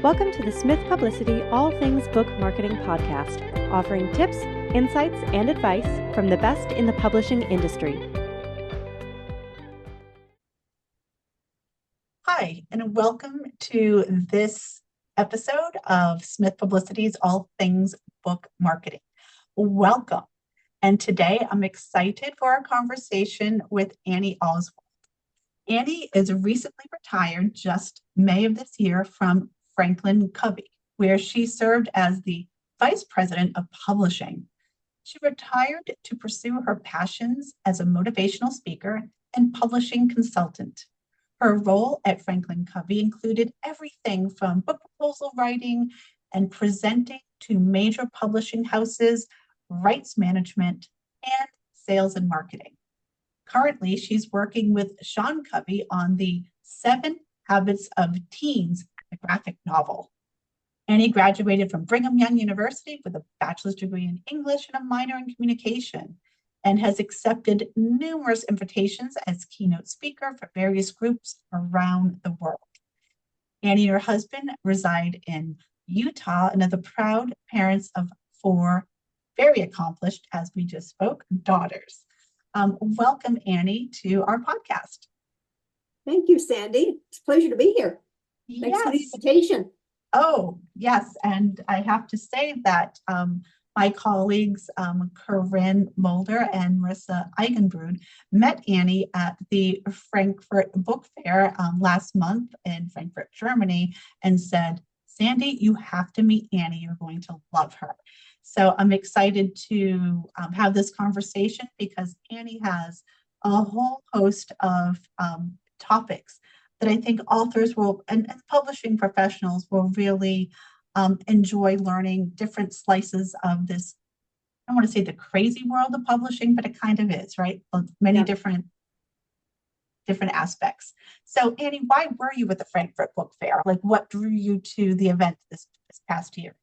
Welcome to the Smith Publicity All Things Book Marketing Podcast, offering tips, insights, and advice from the best in the publishing industry. Hi, and welcome to this episode of Smith Publicity's All Things Book Marketing. Welcome. And today I'm excited for our conversation with Annie Oswald. Annie is recently retired just May of this year from Franklin Covey, where she served as the Vice President of Publishing. She retired to pursue her passions as a motivational speaker and publishing consultant. Her role at Franklin Covey included everything from book proposal writing and presenting to major publishing houses, rights management, and sales and marketing. Currently, she's working with Sean Covey on the 7 Habits of Teens, a graphic novel. Annie graduated from Brigham Young University with a bachelor's degree in English and a minor in communication, and has accepted numerous invitations as keynote speaker for various groups around the world. Annie and her husband reside in Utah and are the proud parents of 4 very accomplished, as we just spoke, daughters. Welcome, Annie, to our podcast. Thank you, Sandy. It's a pleasure to be here. Thanks for the invitation. Oh, yes. And I have to say that my colleagues, Corinne Mulder and Marissa Eigenbrud, met Annie at the Frankfurt Book Fair last month in Frankfurt, Germany, and said, Sandy, you have to meet Annie. You're going to love her. So I'm excited to have this conversation because Annie has a whole host of topics that I think authors will, and publishing professionals will really enjoy learning different slices of this. I don't want to say the crazy world of publishing, but it kind of is, right? Many different aspects. So Annie, why were you at the Frankfurt Book Fair? Like, what drew you to the event this past year?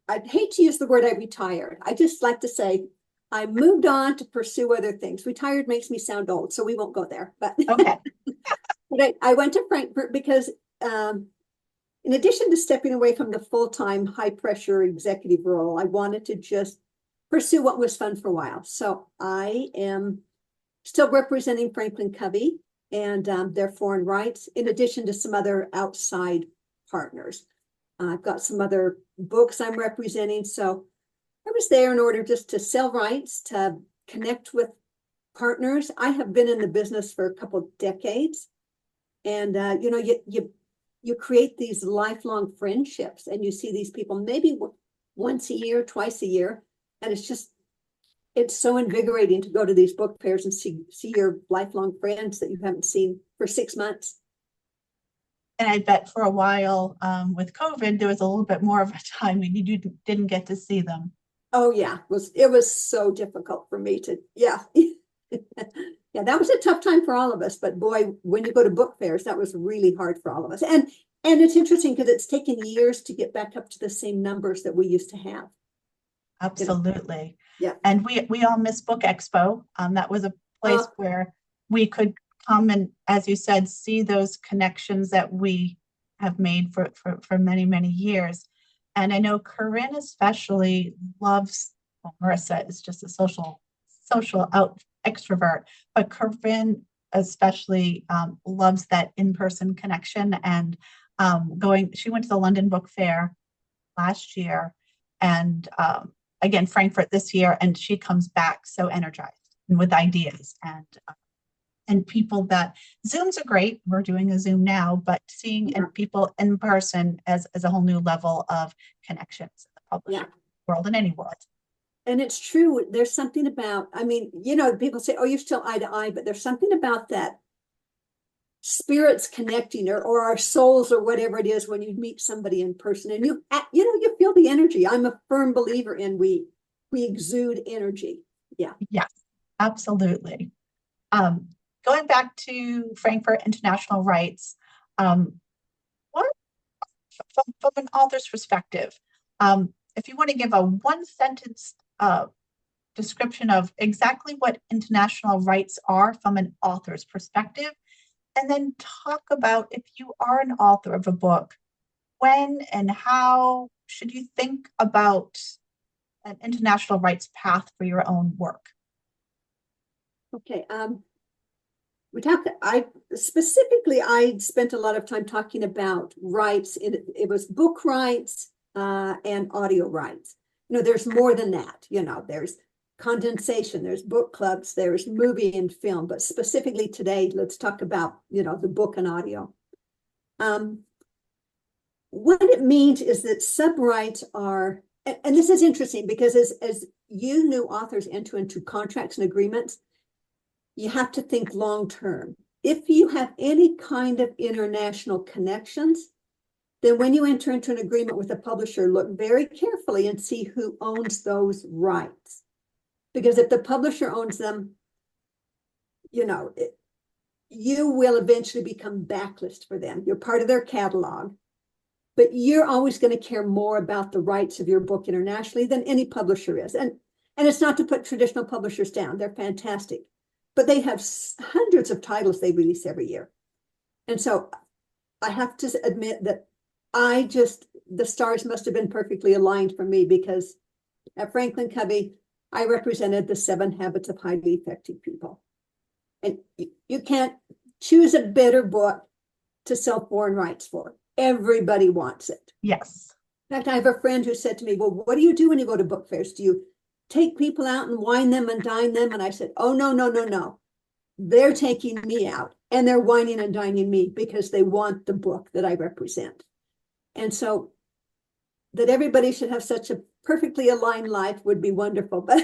I'd hate to use the word I retired. I just like to say I moved on to pursue other things. Retired makes me sound old, so we won't go there. But okay. But I went to Frankfurt because in addition to stepping away from the full-time high-pressure executive role, I wanted to just pursue what was fun for a while. So I am still representing Franklin Covey and their foreign rights, in addition to some other outside partners. I've got some other books I'm representing. So I was there in order just to sell rights, to connect with partners. I have been in the business for a couple of decades. And, you create these lifelong friendships and you see these people maybe once a year, twice a year. And it's so invigorating to go to these book fairs and see your lifelong friends that you haven't seen for 6 months. And I bet for a while with COVID, there was a little bit more of a time when you didn't get to see them. Oh, yeah. It was so difficult for me to, yeah. Yeah, that was a tough time for all of us. But boy, when you go to book fairs, that was really hard for all of us. And it's interesting because it's taken years to get back up to the same numbers that we used to have. Absolutely. Yeah. And we all miss Book Expo. That was a place where we could come and, as you said, see those connections that we have made for many, many years. And I know Corinne especially loves, Marissa is just a social extrovert, but Corinne especially loves that in-person connection and she went to the London Book Fair last year and again, Frankfurt this year, and she comes back so energized and with ideas and people that Zooms are great. We're doing a Zoom now, but seeing people in person as a whole new level of connections in the publishing world and any world. And it's true. There's something about, people say, oh, you're still eye to eye, but there's something about that spirits connecting or our souls or whatever it is when you meet somebody in person and you feel the energy. I'm a firm believer in we exude energy. Yeah. Yes, absolutely. Going back to Frankfurt International Rights, what from an author's perspective, if you want to give a 1-sentence description of exactly what international rights are from an author's perspective, And then talk about, if you are an author of a book, when and how should you think about an international rights path for your own work? Okay. I spent a lot of time talking about rights. It was book rights and audio rights. There's more than that. There's condensation, there's book clubs, there's movie and film, but specifically today, let's talk about, the book and audio. What it means is that sub-rights are, and this is interesting because as you new authors enter into contracts and agreements, you have to think long-term. If you have any kind of international connections, then when you enter into an agreement with a publisher, look very carefully and see who owns those rights. Because if the publisher owns them, you will eventually become backlist for them. You're part of their catalog, but you're always going to care more about the rights of your book internationally than any publisher is. And it's not to put traditional publishers down. They're fantastic, but they have hundreds of titles they release every year. And so I have to admit that the stars must have been perfectly aligned for me, because at Franklin Covey, I represented the 7 Habits of Highly Effective People. And you can't choose a better book to sell foreign rights for. Everybody wants it. Yes. In fact, I have a friend who said to me, well, what do you do when you go to book fairs? Do you take people out and wine them and dine them? And I said, oh, no. They're taking me out and they're wining and dining me because they want the book that I represent. And so that everybody should have such a perfectly aligned life would be wonderful. But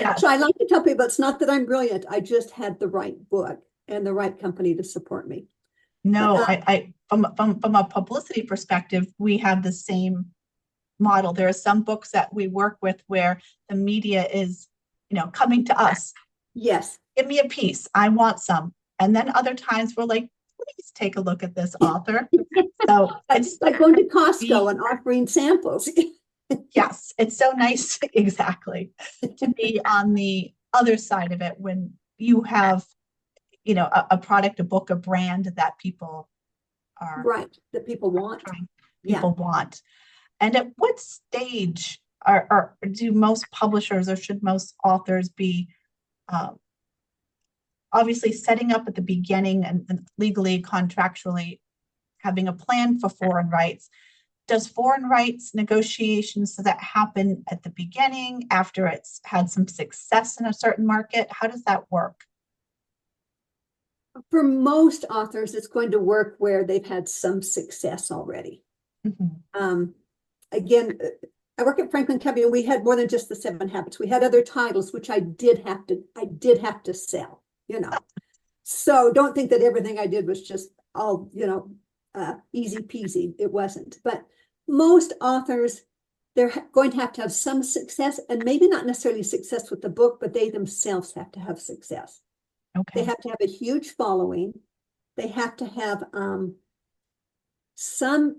Yeah. So I like to tell people it's not that I'm brilliant. I just had the right book and the right company to support me. No, But, I from a publicity perspective, we have the same model. There are some books that we work with where the media is, coming to us. yes. Give me a piece. I want some. And then other times we're like, please take a look at this author. So It's like going to Costco and offering samples. yes, it's so nice, exactly, to be on the other side of it when you have, a product, a book, a brand that people are Right, that people want. people want. And at what stage do most publishers, or should most authors be obviously setting up at the beginning and legally, contractually having a plan for foreign rights? Does foreign rights negotiations, does that happen at the beginning after it's had some success in a certain market? How does that work? For most authors, it's going to work where they've had some success already. Mm-hmm. Again, I work at Franklin Covey, and we had more than just the 7 Habits. We had other titles, which I did have to sell, So don't think that everything I did was just all, easy peasy. It wasn't. But most authors, they're going to have some success, and maybe not necessarily success with the book, but they themselves have to have success. Okay. They have to have a huge following. They have to have some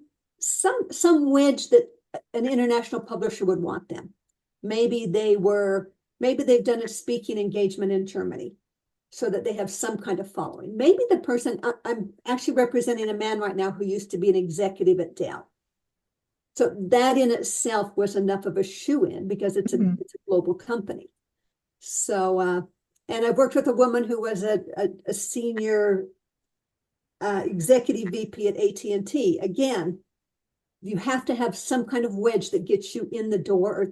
wedge that an international publisher would want them. Maybe they've done a speaking engagement in Germany so that they have some kind of following. Maybe the person, I'm actually representing a man right now who used to be an executive at Dell. So that in itself was enough of a shoe-in because it's a global company. So, and I've worked with a woman who was a senior executive VP at AT&T. Again, you have to have some kind of wedge that gets you in the door. Or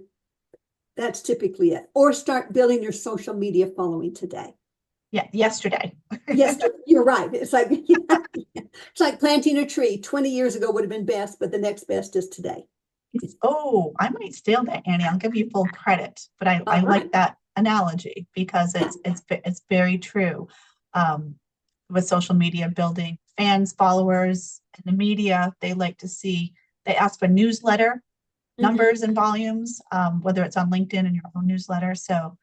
that's typically it. Or start building your social media following today. Yeah, yesterday. Yes, you're right. It's like it's like planting a tree. 20 years ago would have been best, but the next best is today. Oh, I might steal that, Annie. I'll give you full credit, but I like that analogy because it's very true. With social media, building fans, followers, and the media, they ask for newsletter numbers and volumes, whether it's on LinkedIn and your own newsletter. So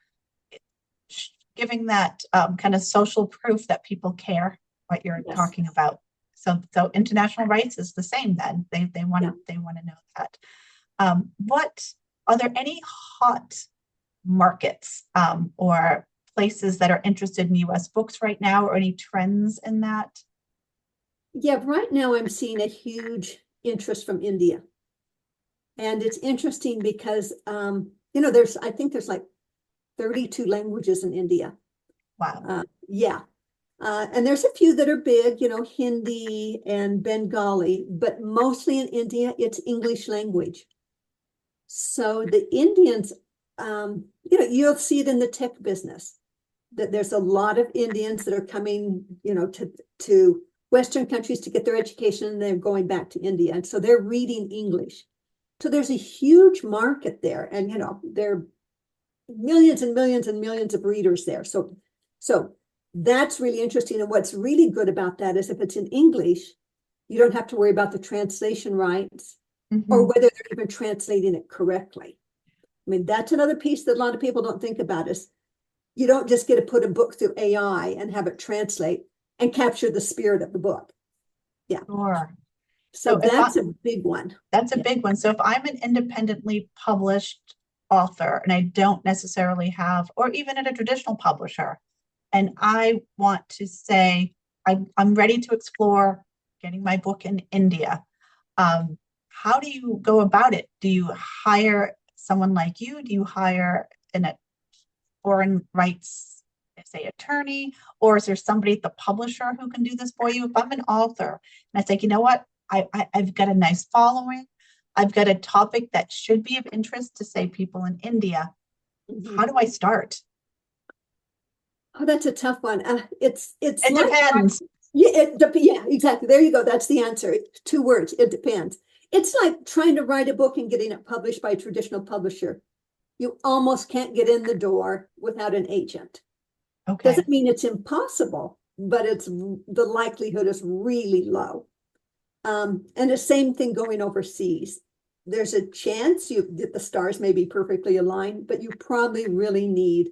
giving that kind of social proof that people care what you're talking about. So international rights is the same then. They want to know that. What are there any hot markets or places that are interested in US books right now, or any trends in that? Yeah, right now I'm seeing a huge interest from India. And it's interesting because, I think there's like 32 languages in India. Wow. Yeah. And there's a few that are big, Hindi and Bengali, but mostly in India, it's English language. So the Indians, you'll see it in the tech business, that there's a lot of Indians that are coming, to Western countries to get their education, and they're going back to India. And so they're reading English. So there's a huge market there. And, there are millions and millions and millions of readers there. So that's really interesting. And what's really good about that is if it's in English, you don't have to worry about the translation rights or whether they're even translating it correctly. I mean, that's another piece that a lot of people don't think about is you don't just get to put a book through AI and have it translate and capture the spirit of the book. Yeah. Sure. So that's a big one. That's a big one. So if I'm an independently published author and I don't necessarily have, or even at a traditional publisher, and I want to say, I'm ready to explore getting my book in India, how do you go about it? Do you hire someone like you? Do you hire a foreign rights, say, attorney? Or is there somebody at the publisher who can do this for you? If I'm an author and I say, you know what, I've got a nice following, I've got a topic that should be of interest to, say, people in India, how do I start? Oh, that's a tough one. It depends. Yeah, exactly. There you go. That's the answer. 2 words. It depends. It's like trying to write a book and getting it published by a traditional publisher. You almost can't get in the door without an agent. Okay. Doesn't mean it's impossible, but the likelihood is really low. And the same thing going overseas. There's a chance that the stars may be perfectly aligned, but you probably really need,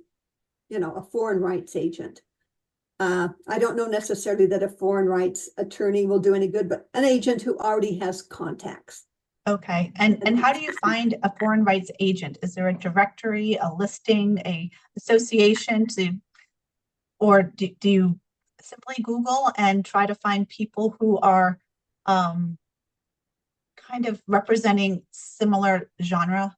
a foreign rights agent. I don't know necessarily that a foreign rights attorney will do any good, but an agent who already has contacts. Okay. And how do you find a foreign rights agent? Is there a directory, a listing, a association or do you simply Google and try to find people who are kind of representing similar genre?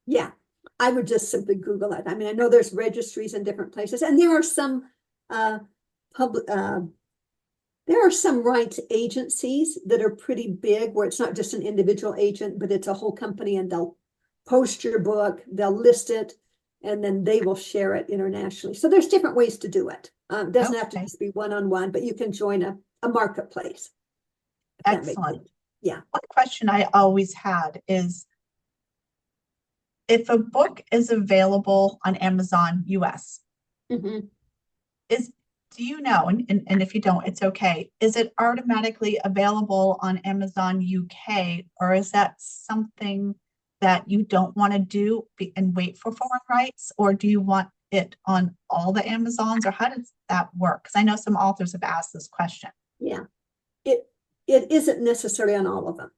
Yeah, I would just simply Google it. I mean, I know there's registries in different places, and there are some there are some rights agencies that are pretty big where it's not just an individual agent, but it's a whole company, and they'll post your book, they'll list it, and then they will share it internationally. So there's different ways to do it. It doesn't have to just be one-on-one, but you can join a marketplace. Excellent. Yeah. One question I always had is, if a book is available on Amazon US, do you know, and if you don't, it's okay, is it automatically available on Amazon UK, or is that something that you don't want to do and wait for foreign rights, or do you want it on all the Amazons, or how does that work? Because I know some authors have asked this question. Yeah, it isn't necessarily on all of them.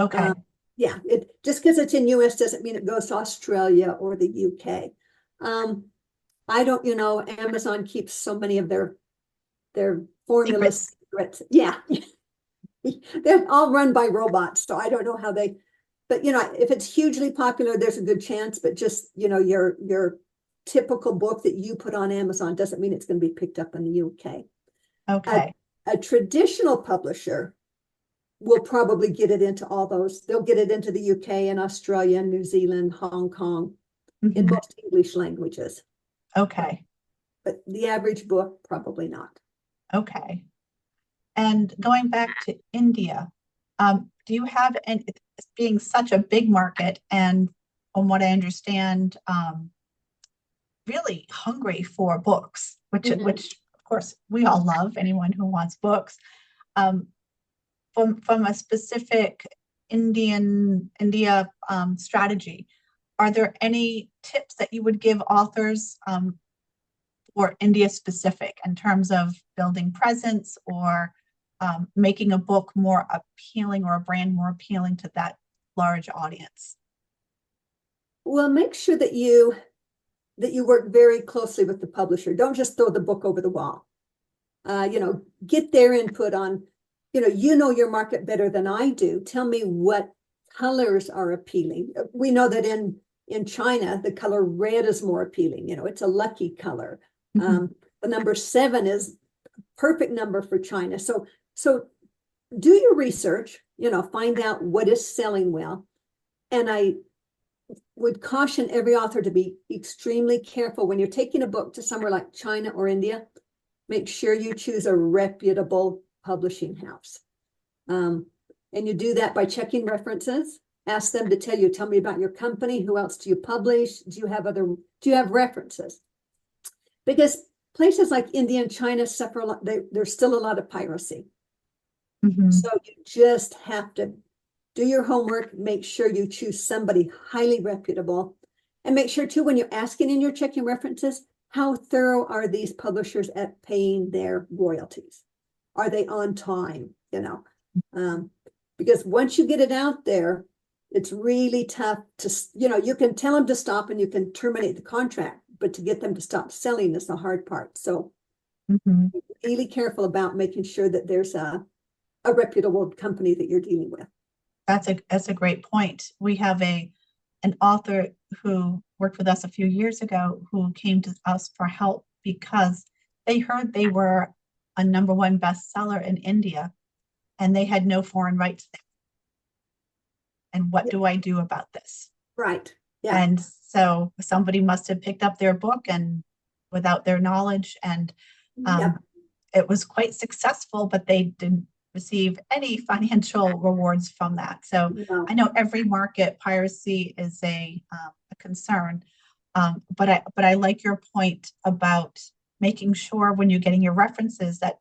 Okay. Yeah, just because it's in US doesn't mean it goes to Australia or the UK. I don't, Amazon keeps so many of their formula secrets. Yeah. They're all run by robots, so I don't know how they, but if it's hugely popular, there's a good chance, but just, your typical book that you put on Amazon doesn't mean it's going to be picked up in the UK. Okay. A traditional publisher will probably get it into all those. They'll get it into the UK and Australia and New Zealand, Hong Kong, in most English languages. Okay. But the average book, probably not. Okay. And going back to India, do you have, and being such a big market, and from what I understand, really hungry for books, which of course we all love, anyone who wants books, from a specific India strategy, are there any tips that you would give authors for India specific in terms of building presence or making a book more appealing, or a brand more appealing to that large audience? Well, make sure that you that you work very closely with the publisher. Don't just throw the book over the wall. Get their input on, you know your market better than I do. Tell me what colors are appealing. We know that in China, the color red is more appealing. It's a lucky color. Mhm. The number 7 is perfect number for China. So do your research, find out what is selling well. And I would caution every author to be extremely careful when you're taking a book to somewhere like China or India. Make sure you choose a reputable publishing house. And you do that by checking references. Ask them to tell me about your company. Who else do you publish? Do you have references? Because places like India and China suffer a lot. There's still a lot of piracy. Mhm. So you just have to do your homework, make sure you choose somebody highly reputable, and make sure too, when you're asking and you're checking references, how thorough are these publishers at paying their royalties? Are they on time? Because once you get it out there, it's really tough to, you can tell them to stop and you can terminate the contract, but to get them to stop selling is the hard part. So Mhm. be really careful about making sure that there's a reputable company that you're dealing with. That's a great point. We have an author who worked with us a few years ago who came to us for help because they heard they were a #1 bestseller in India and they had no foreign rights there. And what do I do about this? Right. Yeah. And so somebody must have picked up their book and without their knowledge, and Yep. it was quite successful, but they didn't receive any financial rewards from that. So No. I know every market piracy is a concern, but I like your point about making sure when you're getting your references that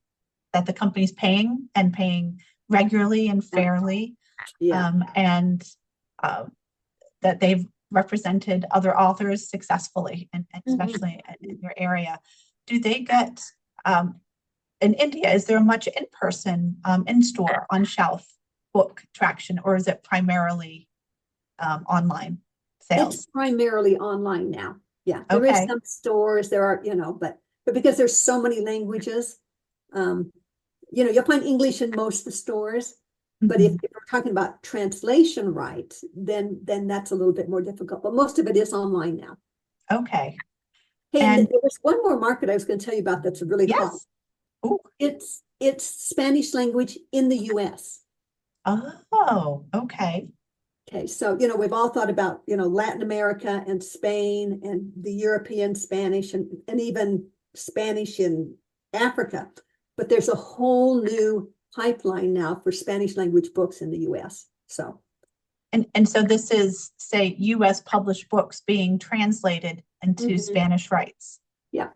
the company's paying and paying regularly and fairly, Yeah. and that they've represented other authors successfully, and especially in your area. Do they get in India, is there much in-person, in-store, on-shelf book traction, or is it primarily online sales? It's primarily online now. Yeah, there is Okay. some stores, there are, but because there's so many languages, you'll find English in most of the stores. But if we're talking about translation rights, then that's a little bit more difficult. But most of it is online now. Okay. Hey, And there was one more market I was going to tell you about that's really hot. yes. Ooh. It's Spanish language in the US. Oh, okay. Okay, so we've all thought about Latin America and Spain and the European Spanish and even Spanish in Africa, but there's a whole new pipeline now for Spanish language books in the US. So and so this is, say, US published books being translated into Spanish rights. Yeah.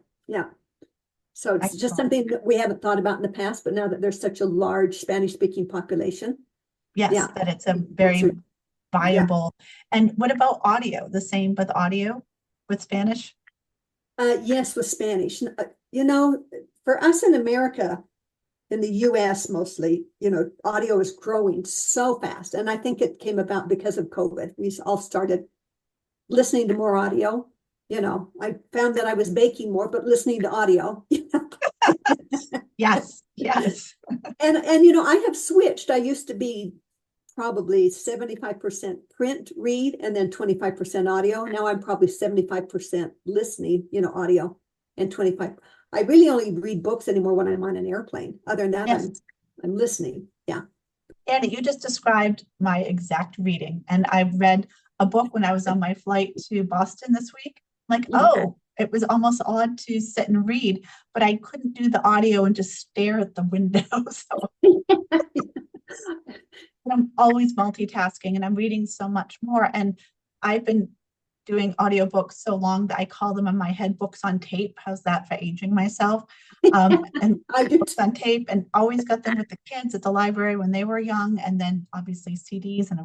So it's Excellent. just something that we haven't thought about in the past, but now that there's such a large Spanish speaking population. Yes, Yeah. that it's a very viable. And what about audio? The same with audio with Spanish? Yes, with Spanish. For us in America, in the US mostly, audio is growing so fast. And I think it came about because of COVID. We all started listening to more audio. I found that I was baking more, but listening to audio. Yes. And I have switched. I used to be probably 75% print read and then 25% audio. Now I'm probably 75% listening, audio, and 25. I really only read books anymore when I'm on an airplane. Other than that, Yes. I'm listening. Yeah. Annie, you just described my exact reading. And I read a book when I was on my flight to Boston this week. Like, oh, it was almost odd to sit and read, but I couldn't do the audio and just stare at the window. So I'm always multitasking and I'm reading so much more. And I've been doing audiobooks so long that I call them in my head books on tape. How's that for aging myself? And I do books on tape, and always got them with the kids at the library when they were young, and then obviously CDs, and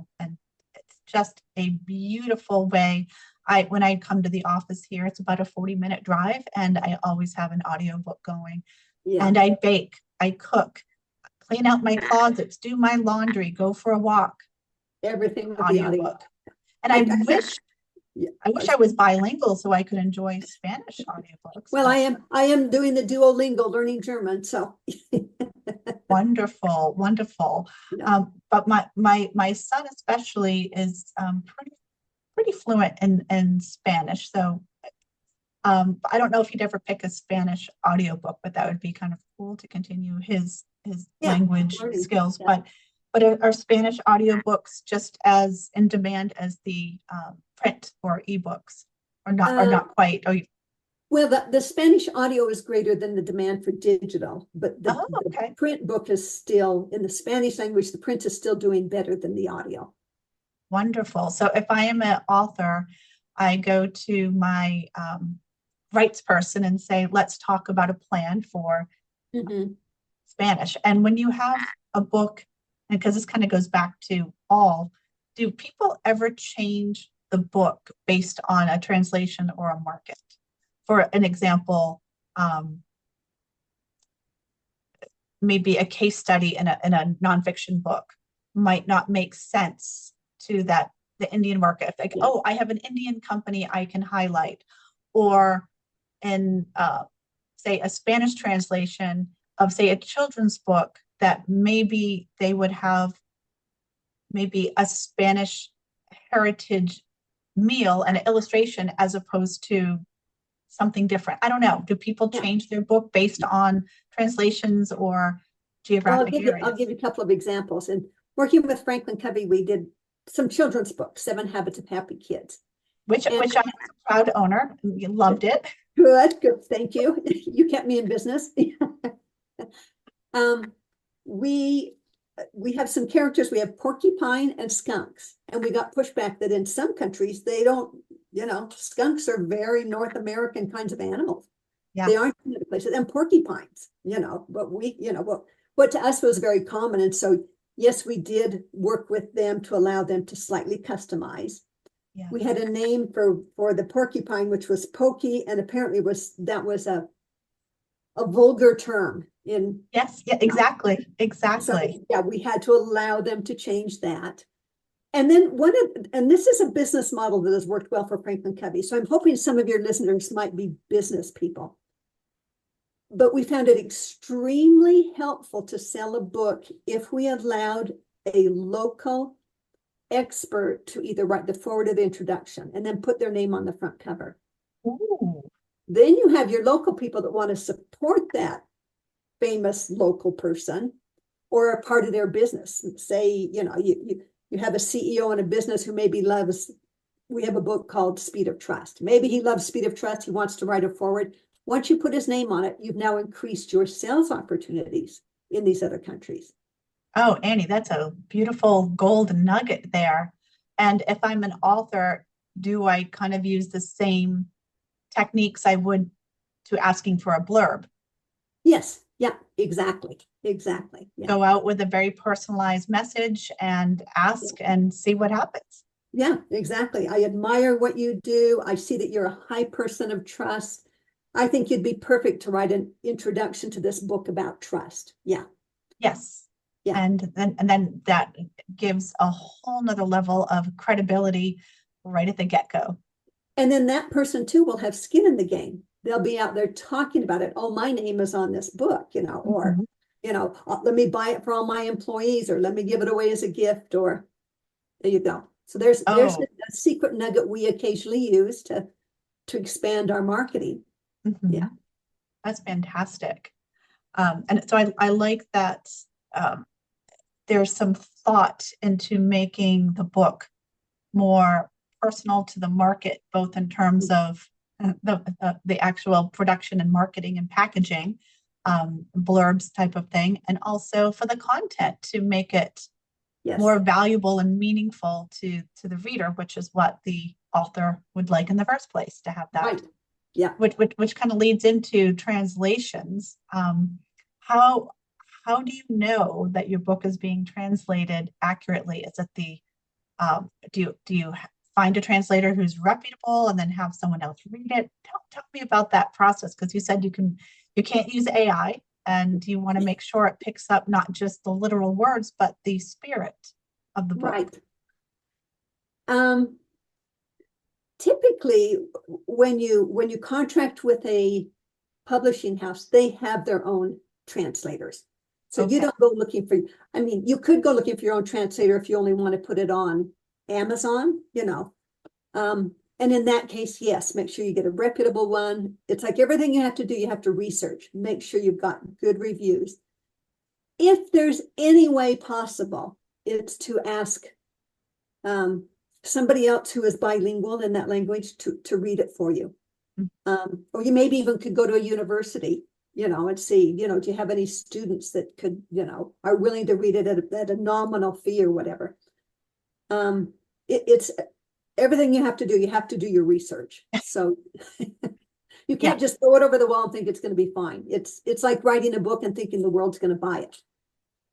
it's just a beautiful way. When I come to the office here, it's about a 40-minute drive, and I always have an audiobook going. Yeah. And I bake, I cook, clean out my closets, do my laundry, go for a walk. Everything with the audio. Audiobook. And I wish Yeah. I wish I was bilingual so I could enjoy Spanish audiobooks. Well, but I am doing the Duolingo learning German, so wonderful, wonderful. yeah. But my son especially is pretty fluent in Spanish. So I don't know if he'd ever pick a Spanish audiobook, but that would be kind of cool to continue his Yeah, language learning. skills. Yeah. But are Spanish audiobooks just as in demand as the print or ebooks, or not quite? Well, the Spanish audio is greater than the demand for digital, but the Okay. print book is still, in the Spanish language, the print is still doing better than the audio. Wonderful. So if I am an author, I go to my rights person and say, let's talk about a plan for Mhm. Spanish. And when you have a book, and because this kind of goes back to do people ever change the book based on a translation or a market? For an example, maybe a case study in a nonfiction book might not make sense to the Indian market. Like, Yeah. oh, I have an Indian company I can highlight, or in say a Spanish translation of say a children's book that maybe they would have maybe a Spanish heritage meal and an illustration as opposed to something different. I don't know. Do people Yeah. change their book based on translations or Well, geographic areas? I'll give you a couple of examples. And working with Franklin Covey, we did some children's books, 7 Habits of Happy Kids. Which I'm a proud owner. You loved it. Good. Thank you. You kept me in business. We have some characters. We have porcupine and skunks, and we got pushback that in some countries they don't. Skunks are very North American kinds of animals. Yeah. They aren't in other places. And porcupines, but what to us was very common. And so, yes, we did work with them to allow them to slightly customize. Yeah. We had a name for the porcupine, which was pokey, and apparently that was a vulgar term in. Yes, yeah, exactly. So, yeah, we had to allow them to change that. And then and this is a business model that has worked well for Franklin Covey. So I'm hoping some of your listeners might be business people. But we found it extremely helpful to sell a book if we allowed a local expert to either write the foreword or the introduction and then put their name on the front cover. Ooh. Then you have your local people that want to support that famous local person or a part of their business. Say, you have a CEO in a business who maybe loves, we have a book called Speed of Trust. Maybe he loves Speed of Trust. He wants to write a foreword. Once you put his name on it, you've now increased your sales opportunities in these other countries. Oh, Annie, that's a beautiful gold nugget there. And if I'm an author, do I kind of use the same techniques I would to asking for a blurb? Yes. Yeah, exactly. Yeah. Go out with a very personalized message and ask and see what happens. Yeah, exactly. I admire what you do. I see that you're a high person of trust. I think you'd be perfect to write an introduction to this book about trust. Yeah. Yes. Yeah. And then that gives a whole nother level of credibility right at the get-go. And then that person too will have skin in the game. They'll be out there talking about it. Oh, my name is on this book, or, let me buy it for all my employees, or let me give it away as a gift, or there you go. So there's a secret nugget we occasionally use to expand our marketing. Mm-hmm. Yeah. That's fantastic. And so I like that there's some thought into making the book more personal to the market, both in terms of the actual production and marketing and packaging, blurbs type of thing, and also for the content to make it more valuable and meaningful to the reader, which is what the author would like in the first place, to have that. Right. Yeah. Which kind of leads into translations. How do you know that your book is being translated accurately? Is it do you find a translator who's reputable and then have someone else read it? Tell me about that process, because you said you can't use AI, and you want to make sure it picks up not just the literal words, but the spirit of the book. Right. typically when you contract with a publishing house, they have their own translators. So you Okay. don't go looking for, I mean, you could go looking for your own translator if you only want to put it on Amazon, and in that case, yes, make sure you get a reputable one. It's like everything you have to do, you have to research, make sure you've got good reviews. If there's any way possible, it's to ask somebody else who is bilingual in that language to read it for you. Or you maybe even could go to a university, and see, do you have any students that could, are willing to read it at a nominal fee or whatever. It's everything you have to do. You have to do your research. So you can't just throw it over the wall and think it's going to be fine. It's like writing a book and thinking the world's going to buy it.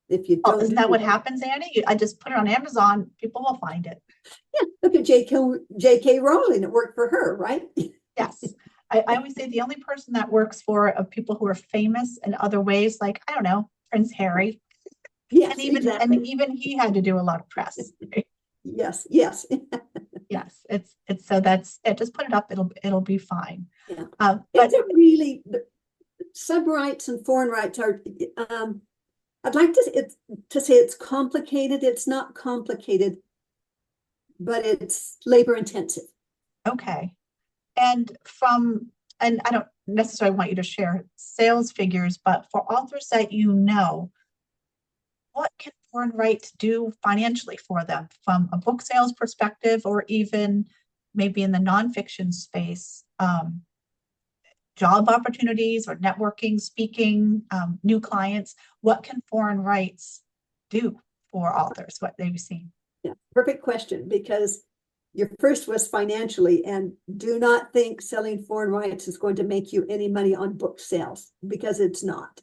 If you don't, isn't that what happens, Annie? I just put it on Amazon, people will find it. Yeah, look at J.K. Rowling. It worked for her, right? Yes. I always say the only person that works for people who are famous in other ways, like, I don't know, Prince Harry. Yes, and even he had to do a lot of press. Right? Yes. Yes. It's so that's it. Just put it up. It'll be fine. Yeah. But it's a really sub-rights and foreign rights are. I'd like to say it's complicated. It's not complicated, but it's labor intensive. Okay. And I don't necessarily want you to share sales figures, but for authors that what can foreign rights do financially for them from a book sales perspective, or even maybe in the nonfiction space, job opportunities or networking, speaking, new clients? What can foreign rights do for authors, what they've seen? Yeah, perfect question, because your first was financially, and do not think selling foreign rights is going to make you any money on book sales, because it's not.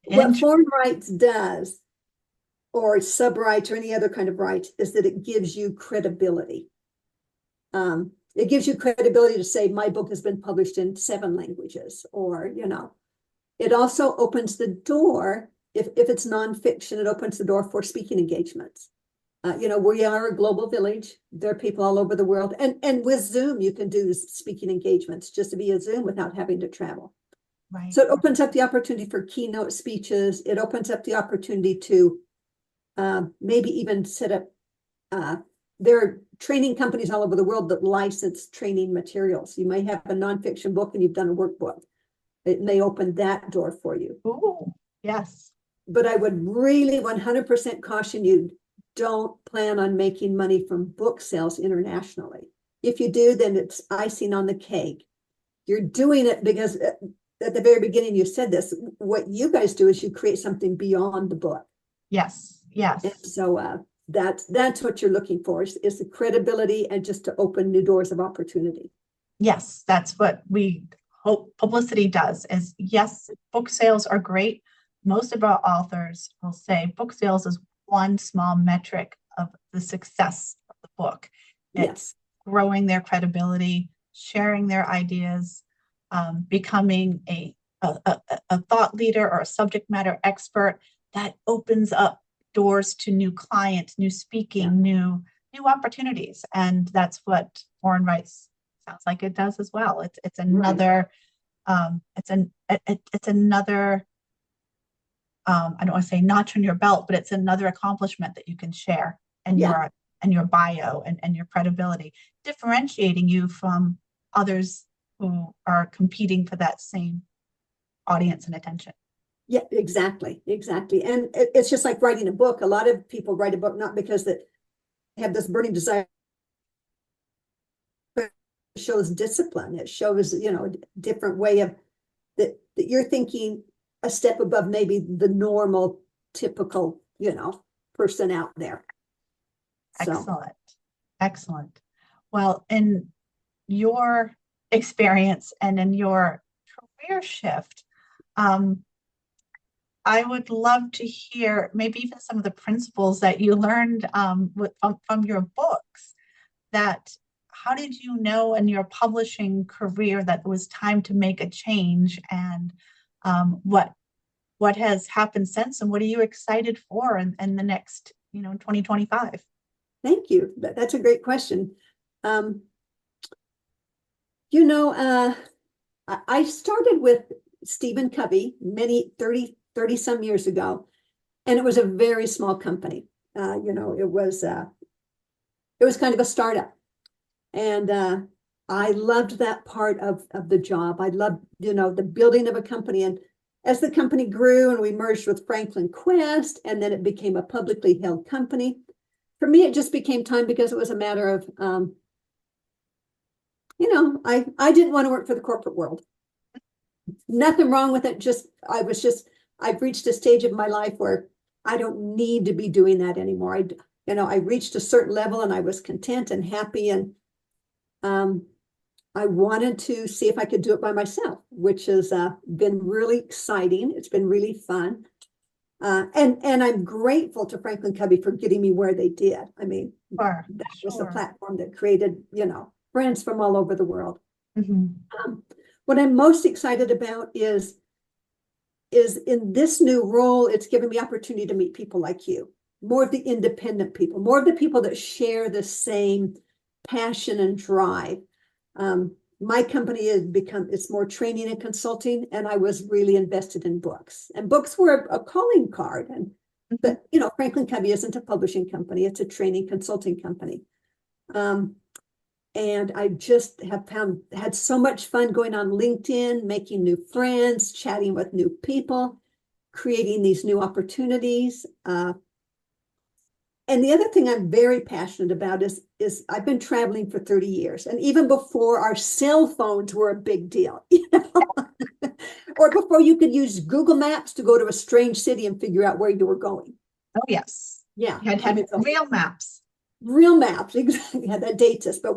What foreign rights does, or sub rights or any other kind of right, is that it gives you credibility. It gives you credibility to say my book has been published in 7 languages, or it also opens the door. If it's nonfiction, it opens the door for speaking engagements. We are a global village. There are people all over the world. And with Zoom, you can do speaking engagements just via Zoom without having to travel. Right. So it opens up the opportunity for keynote speeches. It opens up the opportunity to maybe even set up, there are training companies all over the world that license training materials. You may have a nonfiction book and you've done a workbook. It may open that door for you. Oh, yes. But I would really 100% caution you, don't plan on making money from book sales internationally. If you do, then it's icing on the cake. You're doing it because at the very beginning you said this. What you guys do is you create something beyond the book. Yes. And so that's what you're looking for, is the credibility and just to open new doors of opportunity. Yes, that's what we hope publicity does. Is yes, book sales are great. Most of our authors will say book sales is one small metric of the success of the book. It's growing their credibility, sharing their ideas, becoming a thought leader or a subject matter expert that opens up doors to new clients, new speaking, new opportunities. And that's what foreign rights sounds like it does as well. It's another it's another I don't want to say notch on your belt, but it's another accomplishment that you can share in your bio and your credibility, differentiating you from others who are competing for that same audience and attention. Yeah, exactly. And it's just like writing a book. A lot of people write a book not because they have this burning desire. It shows discipline. It shows, a different way of that you're thinking a step above maybe the normal, typical, person out there. Excellent. Well, in your experience and in your career shift, I would love to hear maybe even some of the principles that you learned from your books. That how did you know in your publishing career that it was time to make a change, and what has happened since, and what are you excited for in the next 2025? Thank you. That's a great question. Um, you know, I started with Stephen Covey 30 some years ago, and it was a very small company. It was kind of a startup. And I loved that part of the job. I loved, the building of a company. And as the company grew and we merged with Franklin Quest, and then it became a publicly held company, for me, it just became time because it was a matter of, I didn't want to work for the corporate world. Nothing wrong with it. I've reached a stage of my life where I don't need to be doing that anymore. I reached a certain level and I was content and happy. And I wanted to see if I could do it by myself, which has been really exciting. It's been really fun. And I'm grateful to Franklin Covey for getting me where they did. I mean, that was the platform that created, friends from all over the world. Mm-hmm. What I'm most excited about is in this new role, it's given me opportunity to meet people like you, more of the independent people, more of the people that share the same passion and drive. My company it's more training and consulting, and I was really invested in books, and books were a calling card. But Franklin Covey isn't a publishing company; it's a training consulting company. And I just have had so much fun going on LinkedIn, making new friends, chatting with new people, creating these new opportunities. And the other thing I'm very passionate about is I've been traveling for 30 years. And even before our cell phones were a big deal, or before you could use Google Maps to go to a strange city and figure out where you were going. Oh, yes. Yeah. You had to have real maps. Real maps, exactly. Yeah, that dates us, but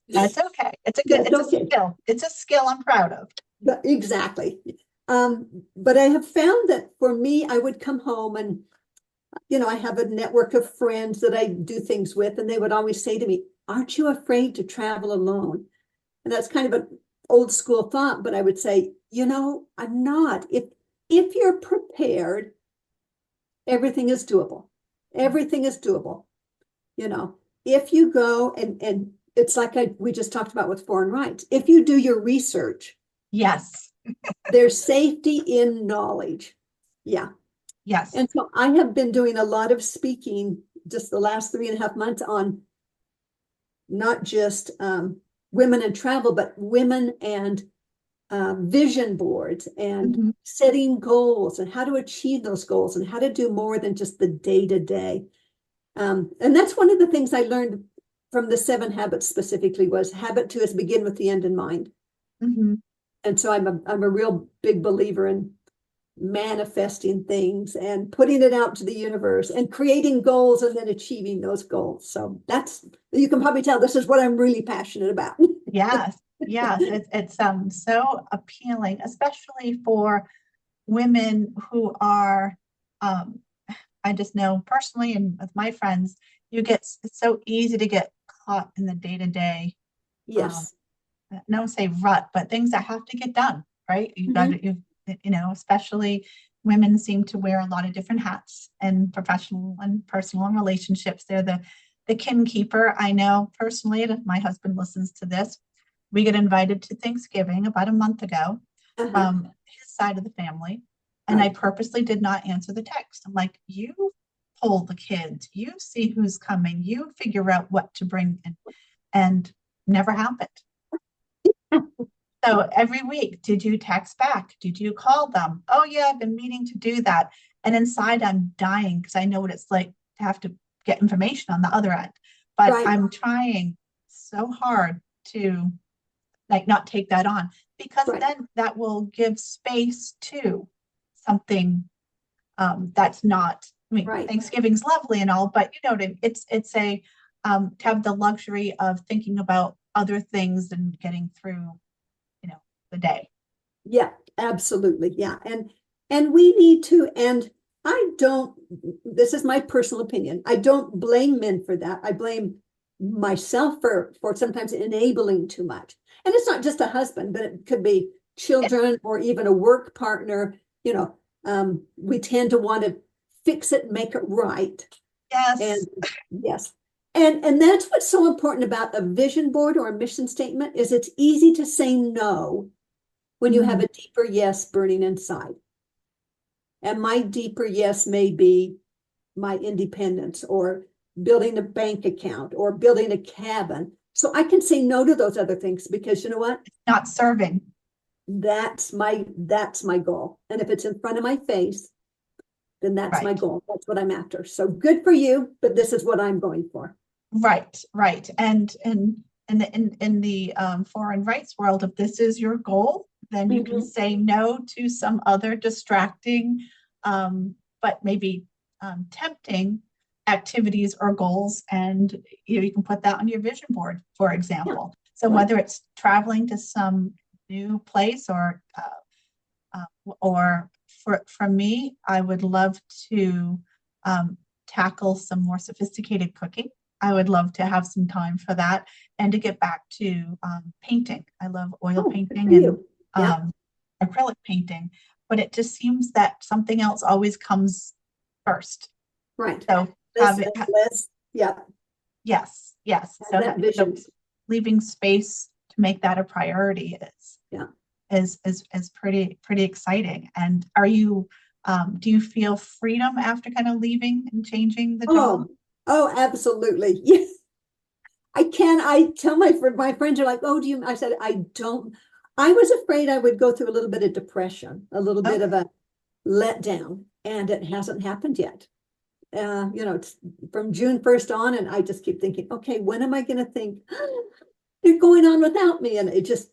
that's okay. It's a skill. It's a skill I'm proud of. But exactly. But I have found that for me, I would come home and, I have a network of friends that I do things with, and they would always say to me, "Aren't you afraid to travel alone?" And that's kind of an old school thought, but I would say, I'm not. If you're prepared, everything is doable. Everything is doable. If you go and it's like we just talked about with foreign rights. If you do your research, yes, there's safety in knowledge. Yeah. Yes. And so I have been doing a lot of speaking just the last 3.5 months on not just women in travel, but women and vision boards and setting goals and how to achieve those goals and how to do more than just the day-to-day. And that's one of the things I learned from the 7 habits specifically was habit 2 is begin with the end in mind. And so I'm a real big believer in manifesting things and putting it out to the universe and creating goals and then achieving those goals. So you can probably tell this is what I'm really passionate about. Yes. It's so appealing, especially for women who are, I just know personally and with my friends, it's so easy to get caught in the day-to-day. Yes. No, say rut, but things that have to get done, right? You've got to, especially women seem to wear a lot of different hats in professional and personal and relationships. They're the kin keeper. I know personally, and if my husband listens to this, we get invited to Thanksgiving about a month ago from his side of the family. And I purposely did not answer the text. I'm like, you poll the kids, you see who's coming, you figure out what to bring in, and never happened. So every week, did you text back? Did you call them? Oh yeah, I've been meaning to do that. And inside I'm dying because I know what it's like to have to get information on the other end. But I'm trying so hard to not take that on, because then that will give space to something that's not, Thanksgiving's lovely and all, but it's a to have the luxury of thinking about other things and getting through the day. Yeah, absolutely. Yeah. And we need to, and this is my personal opinion. I don't blame men for that. I blame myself for sometimes enabling too much. And it's not just a husband, but it could be children or even a work partner. We tend to want to fix it, make it right. Yes. And yes. And that's what's so important about a vision board or a mission statement is it's easy to say no when you have a deeper yes burning inside. And my deeper yes may be my independence or building a bank account or building a cabin. So I can say no to those other things because you know what? It's not serving. That's my goal. And if it's in front of my face, then that's my goal. That's what I'm after. So good for you, but this is what I'm going for. Right. And in the foreign rights world, if this is your goal, then you can say no to some other distracting, but maybe tempting activities or goals, and you can put that on your vision board, for example. So whether it's traveling to some new place or for me, I would love to tackle some more sophisticated cooking. I would love to have some time for that and to get back to painting. I love oil painting and acrylic painting, but it just seems that something else always comes first. Right. So yes. So leaving space to make that a priority is pretty exciting. And are you do you feel freedom after kind of leaving and changing the job? Oh, absolutely. Yes. I tell my friends are like, oh, I said, I don't. I was afraid I would go through a little bit of depression, a little bit of a letdown, and it hasn't happened yet. It's from June 1st on, and I just keep thinking, okay, when am I going to think they're going on without me? And the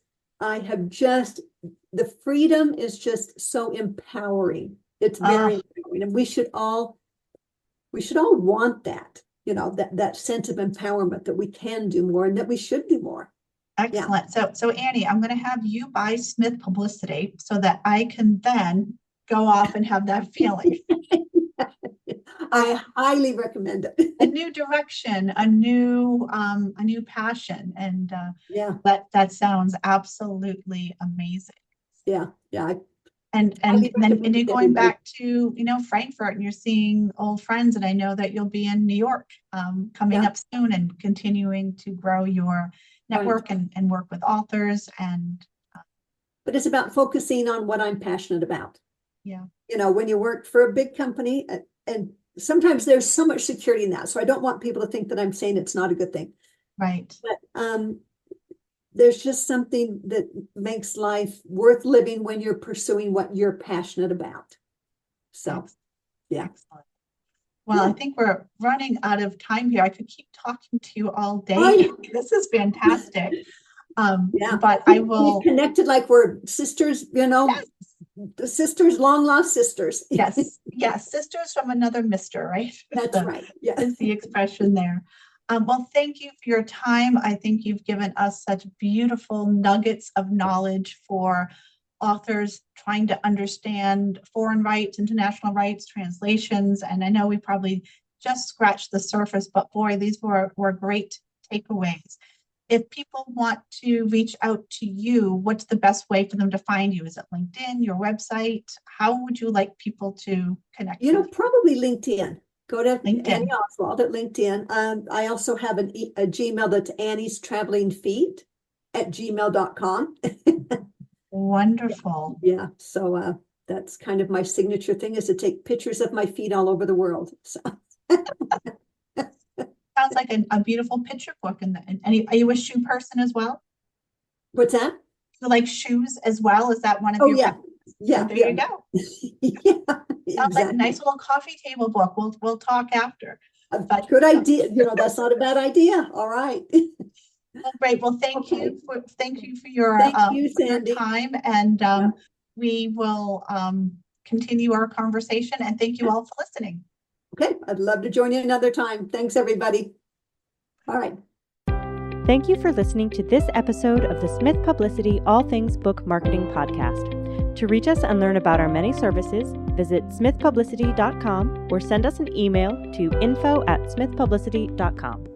freedom is just so empowering. It's very empowering, and we should all want that, that sense of empowerment that we can do more and that we should do more. Excellent. Yeah. So Annie, I'm going to have you buy Smith Publicity so that I can then go off and have that feeling. I highly recommend it. A new direction, a new passion, and that sounds absolutely amazing. Yeah. And then you're going back to Frankfurt, and you're seeing old friends, and I know that you'll be in New York coming up soon, and continuing to grow your network and work with authors. But it's about focusing on what I'm passionate about. Yeah. When you work for a big company, and sometimes there's so much security in that. So I don't want people to think that I'm saying it's not a good thing. Right. But there's just something that makes life worth living when you're pursuing what you're passionate about. So, Excellent. Well, I think we're running out of time here. I could keep talking to you all day. This is fantastic. But I will. We've connected like we're sisters, the sisters, long lost sisters. Yes, sisters from another mister, right? That's right. Yeah, is the expression there. Well, thank you for your time. I think you've given us such beautiful nuggets of knowledge for authors trying to understand foreign rights, international rights, translations. And I know we probably just scratched the surface, but boy, these were great takeaways. If people want to reach out to you, what's the best way for them to find you? Is it LinkedIn, your website? How would you like people to connect? Probably LinkedIn. Go to LinkedIn. Annie Oswald at LinkedIn. I also have a Gmail that's Annie's Traveling Feet at gmail.com. Wonderful. Yeah. So that's kind of my signature thing, is to take pictures of my feet all over the world. So. Sounds like a beautiful picture book. And are you a shoe person as well? What's that? So like shoes as well? Is that one of your? Yeah. So there you go. Sounds like a nice little coffee table book. We'll talk after. Good idea. That's not a bad idea. All right. Well, great. Well, thank you for your time, and we will continue our conversation. And thank you all for listening. Okay, I'd love to join you another time. Thanks, everybody. All right. Thank you for listening to this episode of the Smith Publicity All Things Book Marketing Podcast. To reach us and learn about our many services, visit smithpublicity.com or send us an email to info@smithpublicity.com.